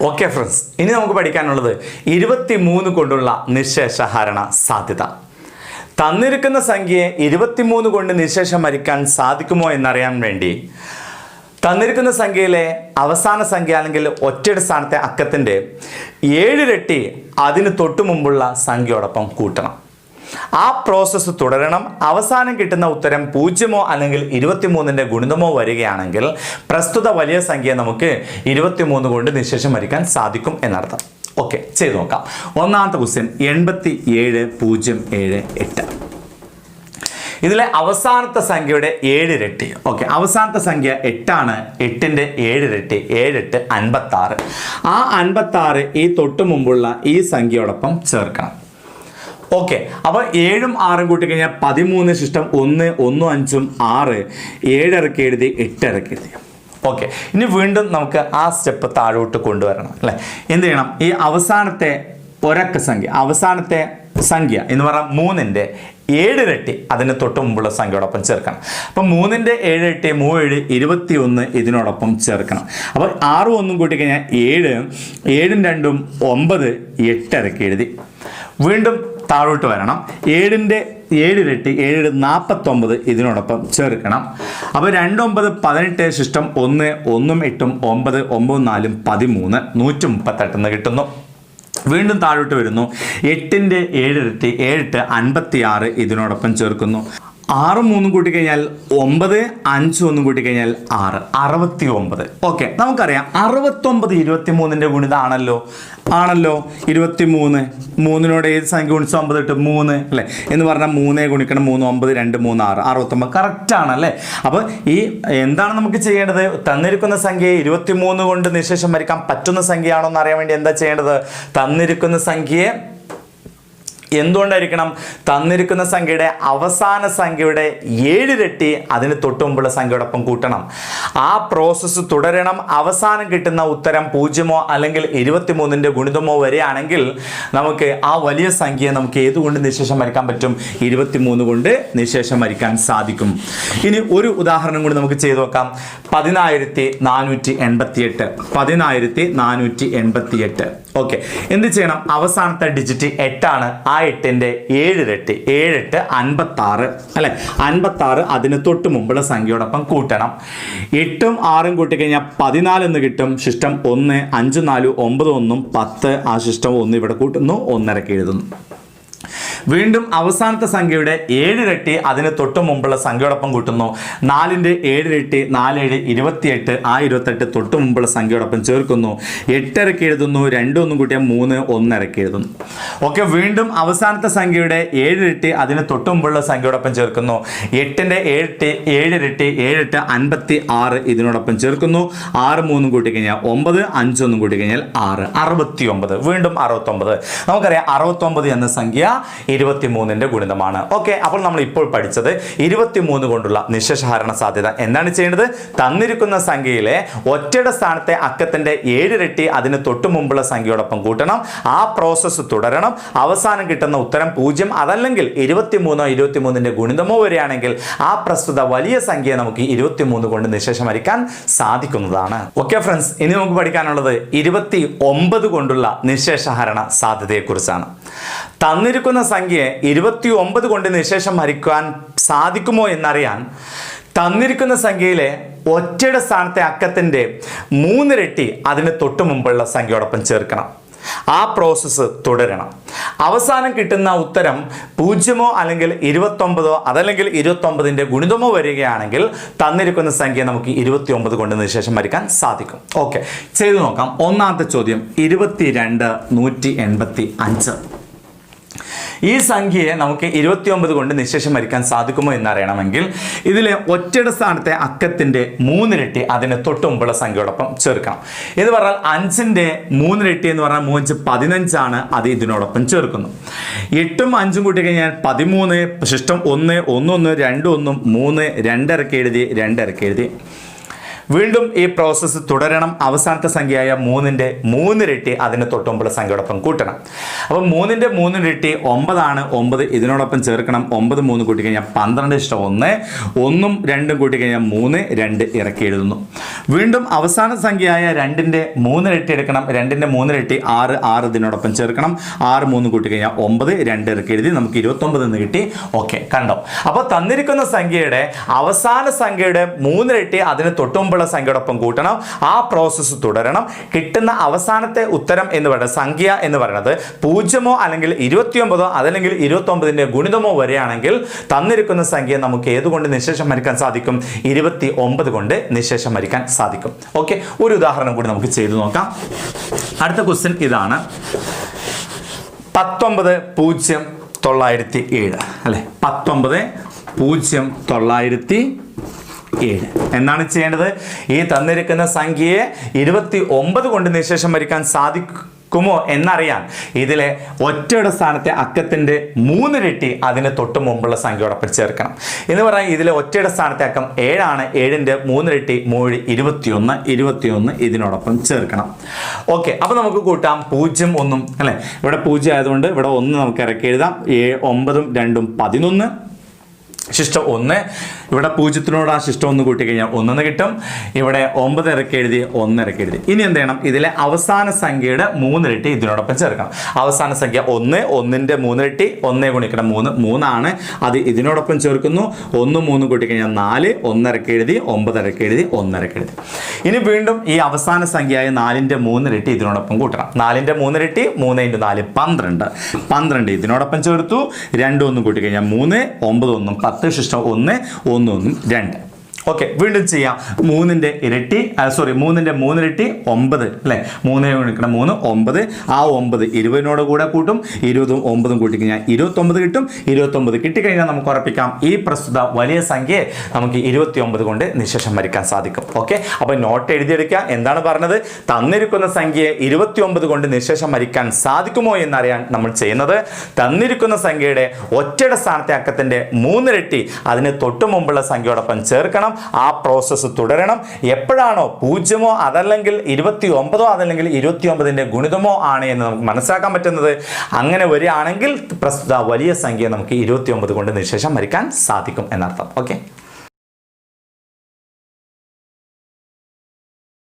Okay friends, ഇനി നമുക്ക് പഠിക്കാനുള്ളത് 23 കൊണ്ടുള്ള നിശേഷ ഹരണ സാധ്യത. തന്നിരിക്കുന്ന സംഖ്യയെ 23 കൊണ്ട് നിശേഷം ഹരിക്കാൻ സാധിക്കുമോ എന്നറിയാൻ വേണ്ടി തന്നിരിക്കുന്ന സംഖ്യയിലെ അവസാന സംഖ്യ അല്ലെങ്കിൽ ഒറ്റയുടെ സ്ഥാനത്തെ അക്കത്തിൻ്റെ 7 ഇരട്ടി അതിന് തൊട്ടു മുമ്പുള്ള സംഖ്യയോടൊപ്പം കൂട്ടണം. ആ പ്രോസസ്സ് തുടരണം. അവസാനം കിട്ടുന്ന ഉത്തരം 0 അല്ലെങ്കിൽ 23ന്റെ ഗുണിതമോ വരികയാണെങ്കിൽ പ്രസ്തുത വലിയ സംഖ്യ നമുക്ക് 23 കൊണ്ട് നിശേഷം ഹരിക്കാൻ സാധിക്കും എന്നർത്ഥം. ഓക്കെ, ചെയ്തു നോക്കാം. ഒന്നാമത്തെ ക്വസ്റ്റ്യൻ 87,078. ഇതിലെ അവസാനത്തെ സംഖ്യയുടെ 7 ഇരട്ടി. ഓക്കെ, അവസാനത്തെ സംഖ്യ 8 ആണ്. 8ന്റെ 7 ഇരട്ടി 7 8 56. ആ 56 ഈ തൊട്ടു മുമ്പുള്ള ഈ സംഖ്യയോടൊപ്പം ചേർക്കണം. ഓക്കെ, അപ്പോൾ 7ഉം 6ഉം കൂട്ടിക്കഴിഞ്ഞാൽ 13 ശിഷ്ടം 1 1 5 6 7 ഇറക്കി എഴുതി 8 ഇറക്കി എഴുതി. ഓക്കെ, ഇനി വീണ്ടും നമുക്ക് ആ സ്റ്റെപ്പ് താഴോട്ട് കൊണ്ടുവരണം അല്ലേ. എന്ത് ചെയ്യണം? ഈ അവസാനത്തെ ഒരക്ക സംഖ്യ, അവസാനത്തെ സംഖ്യ എന്ന് പറഞ്ഞാൽ 3ന്റെ 7 ഇരട്ടി അതിന് തൊട്ട് മുമ്പുള്ള സംഖ്യയോടൊപ്പം ചേർക്കണം. അപ്പം 3ന്റെ 7 ഇരട്ടി 3 21 ഇതിനോടൊപ്പം ചേർക്കണം. അപ്പോൾ 6 1 കൂട്ടിക്കഴിഞ്ഞാൽ 7 7ഉം 2ഉം 9 8 ഇറക്കി എഴുതി. വീണ്ടും താഴോട്ട് വരണം. 7ന്റെ 7 ഇരട്ടി 7 49 ഇതിനോടൊപ്പം ചേർക്കണം. അപ്പോൾ 2 9 18 ശിഷ്ടം 1 1 8 9 9 4 13 138 എന്ന് കിട്ടുന്നു. വീണ്ടും താഴോട്ട് വരുന്നു. 8ന്റെ 7 ഇരട്ടി 7 56 ഇതിനോടൊപ്പം ചേർക്കുന്നു. 6 3 കൂട്ടിക്കഴിഞ്ഞാൽ 9 5 1 കൂട്ടിക്കഴിഞ്ഞാൽ 6 69. ഓക്കെ, നമുക്കറിയാം 69 23ന്റെ ഗുണിതാണല്ലോ. 23 3നോട് ഏത് സംഖ്യ ഗുണിച്ച് 9 ഇട്ട് 3 അല്ലേ എന്ന് പറഞ്ഞാൽ 3 ഗുണിക്കണം 3 9 2 3 6 69 കറക്റ്റ് ആണല്ലേ. അപ്പോൾ ഈ എന്താണ് നമുക്ക് ചെയ്യേണ്ടത്? തന്നിരിക്കുന്ന സംഖ്യയെ 23 കൊണ്ട് നിശേഷം ഹരിക്കാൻ പറ്റുന്ന സംഖ്യയാണോ എന്ന് അറിയാൻ വേണ്ടി എന്താ ചെയ്യേണ്ടത്? തന്നിരിക്കുന്ന സംഖ്യയെ എന്തുകൊണ്ടായിരിക്കണം? തന്നിരിക്കുന്ന സംഖ്യയുടെ അവസാന സംഖ്യയുടെ 7 ഇരട്ടി അതിന് തൊട്ട് മുമ്പുള്ള സംഖ്യയോടൊപ്പം കൂട്ടണം. ആ പ്രോസസ്സ് തുടരണം. അവസാനം കിട്ടുന്ന ഉത്തരം 0 അല്ലെങ്കിൽ 23ന്റെ ഗുണിതമോ വരികയാണെങ്കിൽ നമുക്ക് ആ വലിയ സംഖ്യയെ നമുക്ക് ഏതുകൊണ്ട് നിശേഷം ഹരിക്കാൻ പറ്റും? 23 കൊണ്ട് നിശേഷം ഹരിക്കാൻ സാധിക്കും. ഇനി ഒരു ഉദാഹരണം കൂടി നമുക്ക് ചെയ്തു നോക്കാം. 10488. 10488. ഓക്കെ, എന്ത് ചെയ്യണം? അവസാനത്തെ ഡിജിറ്റ് 8 ആണ്. ആ 8ന്റെ 7 ഇരട്ടി 7 8 56 അല്ലെ. 56 അതിന് തൊട്ട് മുമ്പുള്ള സംഖ്യയോടൊപ്പം കൂട്ടണം. 8ഉം 6ഉം കൂട്ടിക്കഴിഞ്ഞാൽ 14 എന്ന് കിട്ടും. ശിഷ്ടം 1 5 4 9 1 10. ആ ശിഷ്ടം 1 ഇവിടെ കൂട്ടുന്നു, 1 ഇറക്കി എഴുതുന്നു. വീണ്ടും അവസാനത്തെ സംഖ്യയുടെ 7 ഇരട്ടി അതിന് തൊട്ട് മുമ്പുള്ള സംഖ്യയോടൊപ്പം കൂട്ടുന്നു. 4ന്റെ 7 ഇരട്ടി 4 7 28. ആ 28 തൊട്ട് മുമ്പുള്ള സംഖ്യയോടൊപ്പം ചേർക്കുന്നു. 8 ഇറക്കി എഴുതുന്നു. 2 1 കൂട്ടിയാൽ 3 1 ഇറക്കി എഴുതുന്നു. ഓക്കെ, വീണ്ടും അവസാനത്തെ സംഖ്യയുടെ 7 ഇരട്ടി അതിന് തൊട്ട് മുമ്പുള്ള സംഖ്യയോടൊപ്പം ചേർക്കുന്നു. 8ന്റെ 7 ഇരട്ടി 7 8 56 ഇതിനോടൊപ്പം ചേർക്കുന്നു. 6 3 കൂട്ടിക്കഴിഞ്ഞാൽ 9 5 1 കൂട്ടിക്കഴിഞ്ഞാൽ 6 69. വീണ്ടും 69. നമുക്കറിയാം 69 എന്ന സംഖ്യ 23ന്റെ ഗുണിതമാണ്. ഓക്കെ, അപ്പോൾ നമ്മൾ ഇപ്പോൾ പഠിച്ചത് 23 കൊണ്ടുള്ള നിശേഷ ഹരണ സാധ്യത. എന്താണ് ചെയ്യേണ്ടത്? തന്നിരിക്കുന്ന സംഖ്യയിലെ ഒറ്റയുടെ സ്ഥാനത്തെ അക്കത്തിന്റെ 7 ഇരട്ടി അതിന് തൊട്ട് മുമ്പുള്ള സംഖ്യയോടൊപ്പം കൂട്ടണം. ആ പ്രോസസ്സ് തുടരണം. അവസാനം കിട്ടുന്ന ഉത്തരം 0 അതല്ലെങ്കിൽ 23 23ന്റെ ഗുണിതമോ വരികയാണെങ്കിൽ ആ പ്രസ്തുത വലിയ സംഖ്യയെ നമുക്ക് 23 കൊണ്ട് നിശേഷം ഹരിക്കാൻ സാധിക്കുന്നതാണ്. ഓക്കെ ഫ്രണ്ട്സ്, ഇനി നമുക്ക് പഠിക്കാനുള്ളത് 29 കൊണ്ടുള്ള നിശേഷ ഹരണ സാധ്യതയെ കുറിച്ചാണ്. തന്നിരിക്കുന്ന സംഖ്യയെ 29 കൊണ്ട് നിശേഷം ഹരിക്കാൻ സാധിക്കുമോ എന്നറിയാൻ തന്നിരിക്കുന്ന സംഖ്യയിലെ ഒറ്റയുടെ സ്ഥാനത്തെ അക്കത്തിന്റെ 3 ഇരട്ടി അതിന് തൊട്ട് മുമ്പുള്ള സംഖ്യയോടൊപ്പം ചേർക്കണം. ആ പ്രോസസ്സ് തുടരണം. അവസാനം കിട്ടുന്ന ഉത്തരം 0 അല്ലെങ്കിൽ 29 അതല്ലെങ്കിൽ 29ന്റെ ഗുണിതമോ വരികയാണെങ്കിൽ തന്നിരിക്കുന്ന സംഖ്യ നമുക്ക് 29 കൊണ്ട് നിശേഷം ഹരിക്കാൻ സാധിക്കും. ഓക്കെ, ചെയ്തു നോക്കാം. ഒന്നാമത്തെ ചോദ്യം 22 185. ഈ സംഖ്യയെ നമുക്ക് 29 കൊണ്ട് നിശേഷം ഹരിക്കാൻ സാധിക്കുമോ എന്നറിയണമെങ്കിൽ ഇതിലെ ഒറ്റയുടെ സ്ഥാനത്തെ അക്കത്തിന്റെ 3 ഇരട്ടി അതിന് തൊട്ട് മുമ്പുള്ള സംഖ്യയോടൊപ്പം ചേർക്കണം. എന്ന് പറഞ്ഞാൽ 5ന്റെ 3 ഇരട്ടി എന്ന് പറഞ്ഞാൽ 3 15 ആണ്. അത് ഇതിനോടൊപ്പം ചേർക്കുന്നു. 8ഉം 5ഉം കൂട്ടിക്കഴിഞ്ഞാൽ 13. ശിഷ്ടം 1 1 1 2 1 3 2 ഇറക്കി എഴുതി 2 ഇറക്കി എഴുതി. വീണ്ടും ഈ പ്രോസസ്സ് തുടരണം. അവസാനത്തെ സംഖ്യയായ 3ന്റെ 3 ഇരട്ടി അതിന് തൊട്ടുമുമ്പുള്ള സംഖ്യയോടൊപ്പം കൂട്ടണം. അപ്പോൾ 3ന്റെ 3 ഇരട്ടി 9 ആണ്. 9 ഇതിനോടൊപ്പം ചേർക്കണം. 9 3 കൂട്ടിക്കഴിഞ്ഞാൽ 12 ഇഷ്ടം 1. 1ഉം 2ഉം കൂട്ടിക്കഴിഞ്ഞാൽ 3. 2 ഇറക്കി എഴുതുന്നു. വീണ്ടും അവസാന സംഖ്യയായ 2ന്റെ 3 ഇരട്ടി എടുക്കണം. 2ന്റെ 3 ഇരട്ടി 6. 6 ഇതിനോടൊപ്പം ചേർക്കണം. 6 3 കൂട്ടിക്കഴിഞ്ഞാൽ 9. 2 ഇറക്കി എഴുതി നമുക്ക് 29 എന്ന് കിട്ടി. ഓക്കെ, കണ്ടോ? അപ്പോൾ തന്നിരിക്കുന്ന സംഖ്യയുടെ അവസാന സംഖ്യയുടെ 3 ഇരട്ടി അതിന് തൊട്ടുമുമ്പുള്ള സംഖ്യയോടൊപ്പം കൂട്ടണം. ആ പ്രോസസ്സ് തുടരണം. കിട്ടുന്ന അവസാനത്തെ ഉത്തരം എന്ന് പറയുന്നത് സംഖ്യ എന്ന് പറയുന്നത് 0 അല്ലെങ്കിൽ 29 അതല്ലെങ്കിൽ 29ന്റെ ഗുണിതമോ വരെയാണെങ്കിൽ തന്നിരിക്കുന്ന സംഖ്യ നമുക്ക് ഏതുകൊണ്ട് നിശേഷം ഹരിക്കാൻ സാധിക്കും? 29 കൊണ്ട് നിശേഷം ഹരിക്കാൻ സാധിക്കും. ഓക്കെ, ഒരു ഉദാഹരണം കൂടി നമുക്ക് ചെയ്തു നോക്കാം. അടുത്ത ക്വസ്റ്റ്യൻ ഇതാണ്. 19,0,907 അല്ലെ, 19,0,907 എന്താണ് ചെയ്യേണ്ടത്? ഈ തന്നിരിക്കുന്ന സംഖ്യയെ 29 കൊണ്ട് നിശേഷം ഹരിക്കാൻ സാധിക്കുമോ എന്നറിയാൻ ഇതിലെ ഒറ്റയുടെ സ്ഥാനത്തെ അക്കത്തിന്റെ 3 ഇരട്ടി അതിന് തൊട്ട് മുമ്പുള്ള സംഖ്യയോടൊപ്പം ചേർക്കണം. എന്ന് പറഞ്ഞാൽ ഇതിലെ ഒറ്റയുടെ സ്ഥാനത്തെ അക്കം 7 ആണ്. 7ന്റെ 3 ഇരട്ടി 21. 21 ഇതിനോടൊപ്പം ചേർക്കണം. ഓക്കെ, അപ്പൊ നമുക്ക് കൂട്ടാം. 0 1 അല്ലെ, ഇവിടെ 0 ആയതുകൊണ്ട് ഇവിടെ 1 നമുക്ക് ഇറക്കി എഴുതാം. 9ഉം 2ഉം 11. ശിഷ്ടം 1. ഇവിടെ 0-നോട് ആ ശിഷ്ടം 1 കൂട്ടിക്കഴിഞ്ഞാൽ 1 കിട്ടും. ഇവിടെ 9 ഇറക്കി എഴുതി 1 ഇറക്കി എഴുതി. ഇനി എന്ത് ചെയ്യണം? ഇതിലെ അവസാന സംഖ്യയുടെ 3 ഇരട്ടി ഇതിനോടൊപ്പം ചേർക്കണം. അവസാന സംഖ്യ 1. 1ന്റെ 3 ഇരട്ടി 1 ഗുണിക്കണം 3. 3 ആണ്. അത് ഇതിനോടൊപ്പം ചേർക്കുന്നു. 1 3 കൂട്ടിക്കഴിഞ്ഞാൽ 4. 1 ഇറക്കി എഴുതി 9 ഇറക്കി എഴുതി 1 ഇറക്കി എഴുതി. ഇനി വീണ്ടും ഈ അവസാന സംഖ്യയായ 4ന്റെ 3 ഇരട്ടി ഇതിനോടൊപ്പം കൂട്ടണം. 4ന്റെ 3 ഇരട്ടി 3 × 4 12. 12 ഇതിനോടൊപ്പം ചേർത്തു. 2 1 കൂട്ടിക്കഴിഞ്ഞാൽ 3. 9 1 10. ശിഷ്ടം 1 1 1 2. ഓക്കെ, വീണ്ടും ചെയ്യാം. 3ന്റെ 3 ഇരട്ടി 9 അല്ലെ, 3 ഗുണിക്കണം 3 9. ആ 9 20നോട് കൂടെ കൂട്ടും. 20ഉം 9ഉം കൂട്ടിക്കഴിഞ്ഞാൽ 29 കിട്ടും. 29 കിട്ടിക്കഴിഞ്ഞാൽ നമുക്ക് ഉറപ്പിക്കാം ഈ പ്രസ്തുത വലിയ സംഖ്യയെ നമുക്ക് 29 കൊണ്ട് നിശേഷം ഹരിക്കാൻ സാധിക്കും. ഓക്കെ, അപ്പൊ നോട്ട് എഴുതിയെടുക്കുക. എന്താണ് പറഞ്ഞത്? തന്നിരിക്കുന്ന സംഖ്യയെ 29 കൊണ്ട് നിശേഷം ഹരിക്കാൻ സാധിക്കുമോ എന്നറിയാൻ നമ്മൾ ചെയ്യുന്നത് തന്നിരിക്കുന്ന സംഖ്യയുടെ ഒറ്റയുടെ സ്ഥാനത്തെ അക്കത്തിന്റെ 3 ഇരട്ടി അതിന് തൊട്ട് മുമ്പുള്ള സംഖ്യയോടൊപ്പം ചേർക്കണം. ആ പ്രോസസ്സ് തുടരണം. എപ്പോഴാണോ 0 അതല്ലെങ്കിൽ 29 അതല്ലെങ്കിൽ 29ന്റെ ഗുണിതമോ ആണ് എന്ന് നമുക്ക് മനസ്സിലാക്കാൻ പറ്റുന്നത്, അങ്ങനെ വരികയാണെങ്കിൽ പ്രസ്തുത വലിയ സംഖ്യ നമുക്ക് 29 കൊണ്ട് നിശേഷം ഹരിക്കാൻ സാധിക്കും എന്നർത്ഥം. ഓക്കെ.